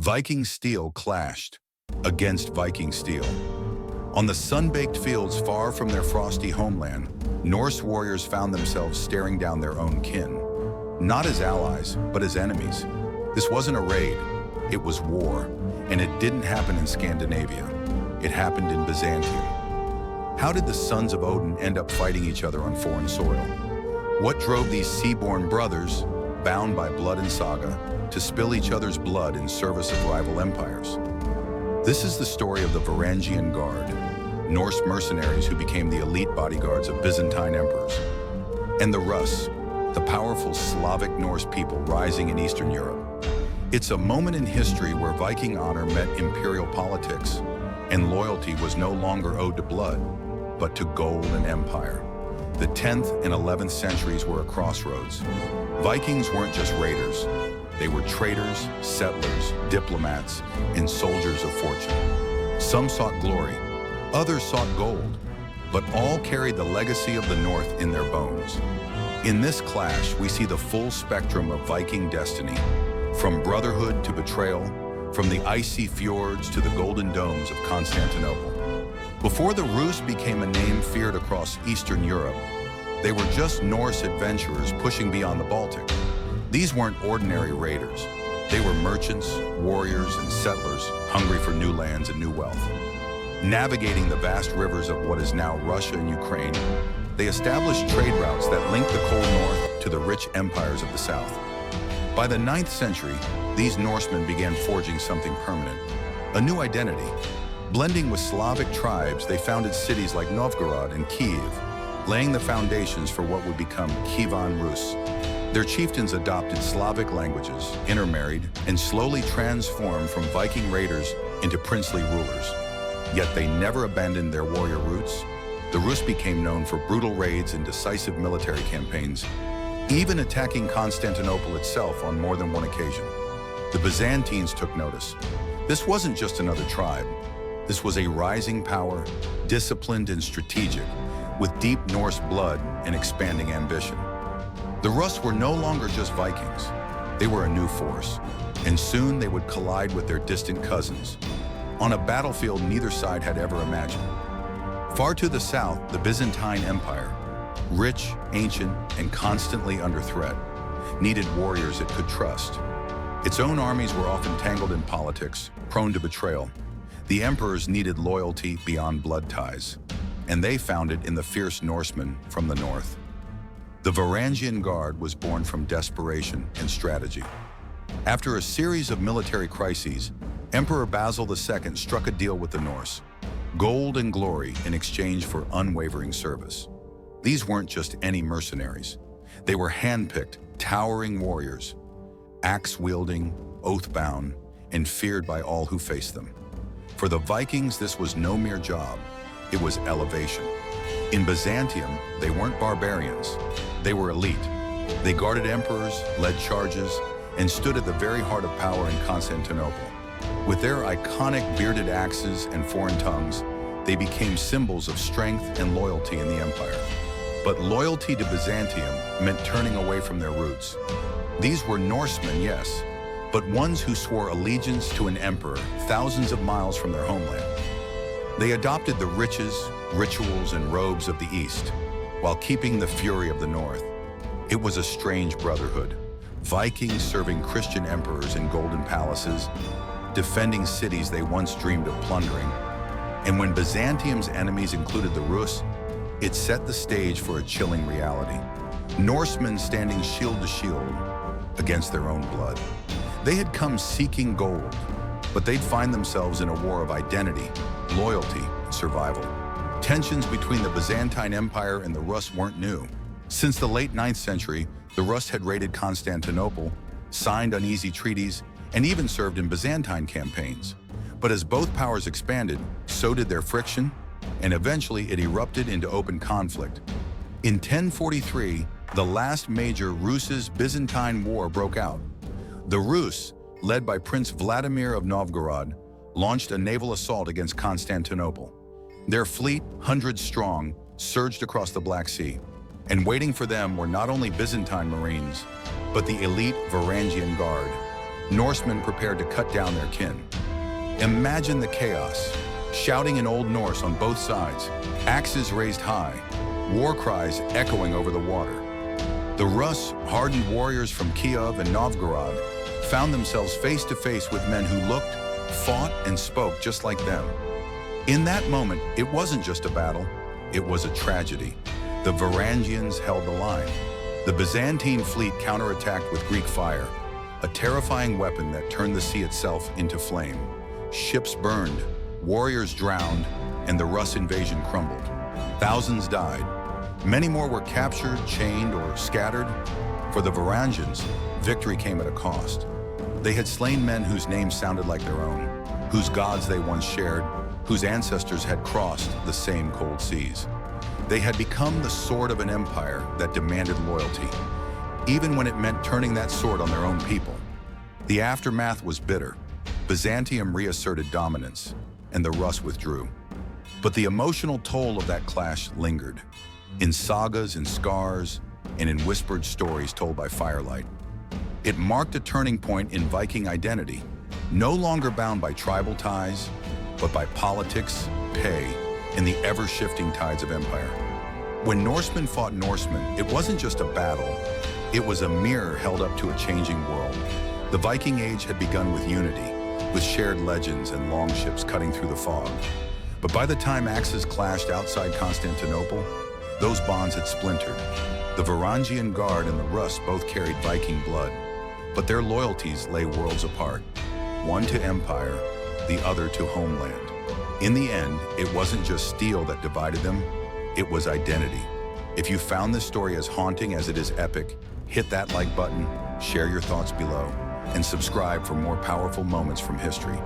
Viking steel clashed against Viking steel. On the sun-baked fields far from their frosty homeland, Norse warriors found themselves staring down their own kin, not as allies, but as enemies. This wasn't a raid, it was war, and it didn't happen in Scandinavia. It happened in Byzantium. How did the sons of Odin end up fighting each other on foreign soil? What drove these sea-born brothers, bound by blood and saga, to spill each other's blood in service of rival empires? This is the story of the Varangian Guard, Norse mercenaries who became the elite bodyguards of Byzantine emperors, and the Rus, the powerful Slavic Norse people rising in Eastern Europe. It's a moment in history where Viking honor met imperial politics, and loyalty was no longer owed to blood, but to gold and empire. The 10th and 11th centuries were a crossroads. Vikings weren't just raiders. They were traders, settlers, diplomats, and soldiers of fortune. Some sought glory, others sought gold, but all carried the legacy of the North in their bones. In this clash, we see the full spectrum of Viking destiny, from brotherhood to betrayal, from the icy fjords to the golden domes of Constantinople. Before the Rus became a name feared across Eastern Europe, they were just Norse adventurers pushing beyond the Baltic. These weren't ordinary raiders. They were merchants, warriors, and settlers hungry for new lands and new wealth. Navigating the vast rivers of what is now Russia and Ukraine, they established trade routes that linked the cold north to the rich empires of the south. By the 9th century, these Norsemen began forging something permanent, a new identity. Blending with Slavic tribes, they founded cities like Novgorod and Kiev, laying the foundations for what would become Kievan Rus. Their chieftains adopted Slavic languages, intermarried, and slowly transformed from Viking raiders into princely rulers. Yet they never abandoned their warrior roots. The Rus became known for brutal raids and decisive military campaigns, even attacking Constantinople itself on more than one occasion. The Byzantines took notice. This wasn't just another tribe. This was a rising power, disciplined and strategic, with deep Norse blood and expanding ambition. The Rus were no longer just Vikings. They were a new force, and soon they would collide with their distant cousins, on a battlefield neither side had ever imagined. Far to the south, the Byzantine Empire, rich, ancient, and constantly under threat, needed warriors it could trust. Its own armies were often tangled in politics, prone to betrayal. The emperors needed loyalty beyond blood ties, and they found it in the fierce Norsemen from the north. The Varangian Guard was born from desperation and strategy. After a series of military crises, Emperor Basil II struck a deal with the Norse, gold and glory in exchange for unwavering service. These weren't just any mercenaries. They were handpicked, towering warriors, axe-wielding, oath-bound, and feared by all who faced them. For the Vikings, this was no mere job. It was elevation. In Byzantium, they weren't barbarians. They were elite. They guarded emperors, led charges, and stood at the very heart of power in Constantinople. With their iconic bearded axes and foreign tongues, they became symbols of strength and loyalty in the empire. But loyalty to Byzantium meant turning away from their roots. These were Norsemen, yes, but ones who swore allegiance to an emperor thousands of miles from their homeland. They adopted the riches, rituals, and robes of the East, while keeping the fury of the North. It was a strange brotherhood. Vikings serving Christian emperors in golden palaces, defending cities they once dreamed of plundering. And when Byzantium's enemies included the Rus, it set the stage for a chilling reality. Norsemen standing shield to shield against their own blood. They had come seeking gold, but they'd find themselves in a war of identity, loyalty, and survival. Tensions between the Byzantine Empire and the Rus weren't new. Since the late 9th century, the Rus had raided Constantinople, signed uneasy treaties, and even served in Byzantine campaigns. But as both powers expanded, so did their friction, and eventually it erupted into open conflict. In 1043, the last major Rus-Byzantine War broke out. The Rus, led by Prince Vladimir of Novgorod, launched a naval assault against Constantinople. Their fleet, hundreds strong, surged across the Black Sea, and waiting for them were not only Byzantine Marines, but the elite Varangian Guard. Norsemen prepared to cut down their kin. Imagine the chaos, shouting in Old Norse on both sides, axes raised high, war cries echoing over the water. The Rus, hardened warriors from Kiev and Novgorod, found themselves face to face with men who looked, fought, and spoke just like them. In that moment, it wasn't just a battle, it was a tragedy. The Varangians held the line. The Byzantine fleet counterattacked with Greek fire, a terrifying weapon that turned the sea itself into flame. Ships burned, warriors drowned, and the Rus invasion crumbled. Thousands died. Many more were captured, chained, or scattered. For the Varangians, victory came at a cost. They had slain men whose names sounded like their own, whose gods they once shared, whose ancestors had crossed the same cold seas. They had become the sword of an empire that demanded loyalty, even when it meant turning that sword on their own people. The aftermath was bitter. Byzantium reasserted dominance, and the Rus withdrew. But the emotional toll of that clash lingered, in sagas and scars, and in whispered stories told by firelight. It marked a turning point in Viking identity, no longer bound by tribal ties, but by politics, pay, and the ever-shifting tides of empire. When Norsemen fought Norsemen, it wasn't just a battle, it was a mirror held up to a changing world. The Viking Age had begun with unity, with shared legends and longships cutting through the fog. But by the time axes clashed outside Constantinople, those bonds had splintered. The Varangian Guard and the Rus both carried Viking blood, but their loyalties lay worlds apart, one to empire, the other to homeland. In the end, it wasn't just steel that divided them, it was identity. If you found this story as haunting as it is epic, hit that like button, share your thoughts below, and subscribe for more powerful moments from history.